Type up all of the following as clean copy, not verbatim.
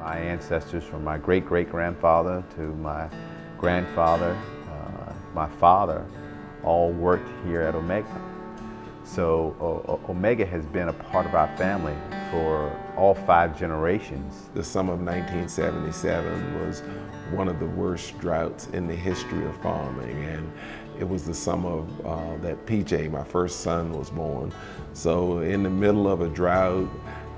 My ancestors, from my great-great-grandfather to my grandfather, my father, all worked here at Omega. So Omega has been a part of our family for all 5 generations. The summer of 1977 was one of the worst droughts in the history of farming, and it was the summer that PJ, my first son, was born. So in the middle of a drought,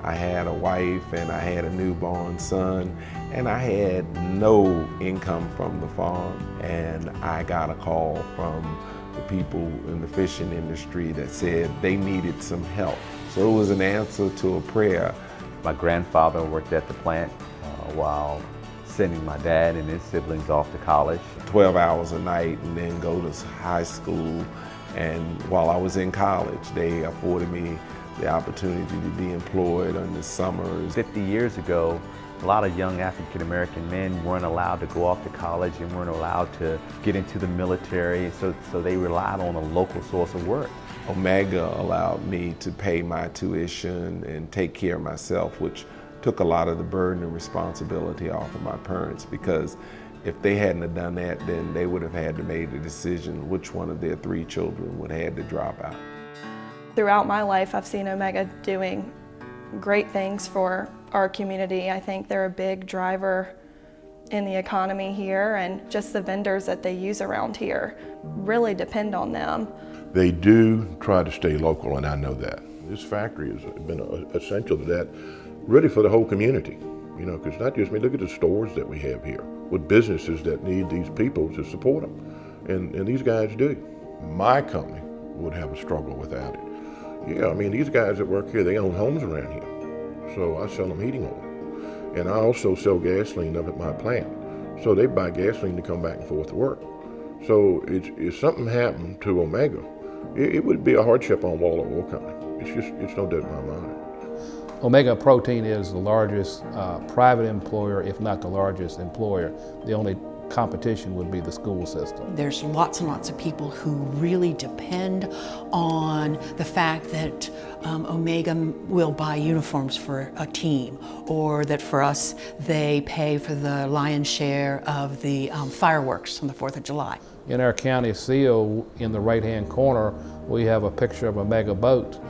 I had a wife and I had a newborn son, and I had no income from the farm, and I got a call from the people in the fishing industry that said they needed some help. So it was an answer to a prayer. My grandfather worked at the plant while sending my dad and his siblings off to college. 12 hours a night and then go to high school. And while I was in college, they afforded me the opportunity to be employed in the summers. 50 years ago, a lot of young African-American men weren't allowed to go off to college and weren't allowed to get into the military, so they relied on a local source of work. Omega allowed me to pay my tuition and take care of myself, which took a lot of the burden and responsibility off of my parents, because if they hadn't have done that, then they would have had to make a decision which one of their 3 children would have had to drop out. Throughout my life, I've seen Omega doing great things for our community. I think they're a big driver in the economy here, and just the vendors that they use around here really depend on them. They do try to stay local, and I know that. This factory has been essential to that, really, for the whole community. You know, because not just me, look at the stores that we have here with businesses that need these people to support them. And these guys do. My company would have a struggle without it. Yeah, I mean, these guys that work here, they own homes around here. So I sell them heating oil. And I also sell gasoline up at my plant. So they buy gasoline to come back and forth to work. So if something happened to Omega, it would be a hardship on Waller Oil Company. It's no doubt in my mind. Omega Protein is the largest private employer, if not the largest employer. The only competition would be the school system. There's lots and lots of people who really depend on the fact that Omega will buy uniforms for a team, or that for us they pay for the lion's share of the fireworks on the 4th of July. In our county seal, in the right-hand corner, we have a picture of a Omega boat.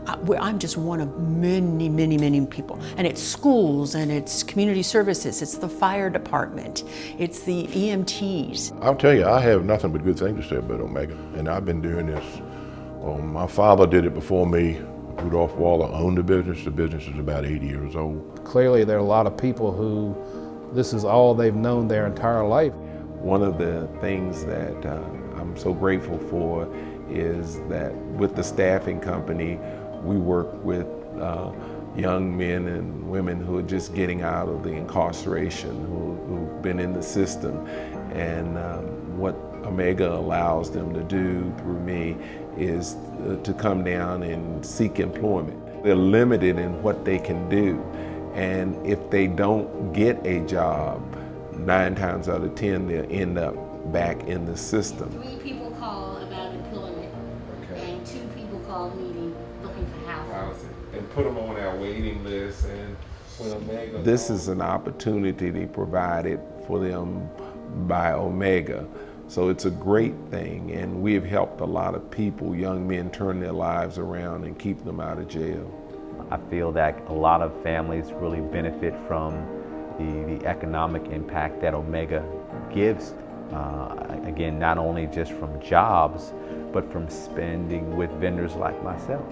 I'm just one of many, many, many people. And it's schools, and it's community services, it's the fire department, it's the EMTs. I'll tell you, I have nothing but good things to say about Omega. And I've been doing this, my father did it before me. Rudolph Waller owned the business. The business is about 80 years old. Clearly, there are a lot of people who this is all they've known their entire life. One of the things that I'm so grateful for is that with the staffing company, we work with young men and women who are just getting out of the incarceration, who've been in the system. And what Omega allows them to do through me is to come down and seek employment. They're limited in what they can do. And if they don't get a job, 9 times out of 10, they'll end up back in the system. 3 people call about employment, okay, and 2 people call meeting looking for housing. And put them on our waiting list. And when Omega, this is an opportunity provided for them by Omega. So it's a great thing, and we've helped a lot of people, young men, turn their lives around and keep them out of jail. I feel that a lot of families really benefit from the economic impact that Omega gives. Again, not only just from jobs, but from spending with vendors like myself.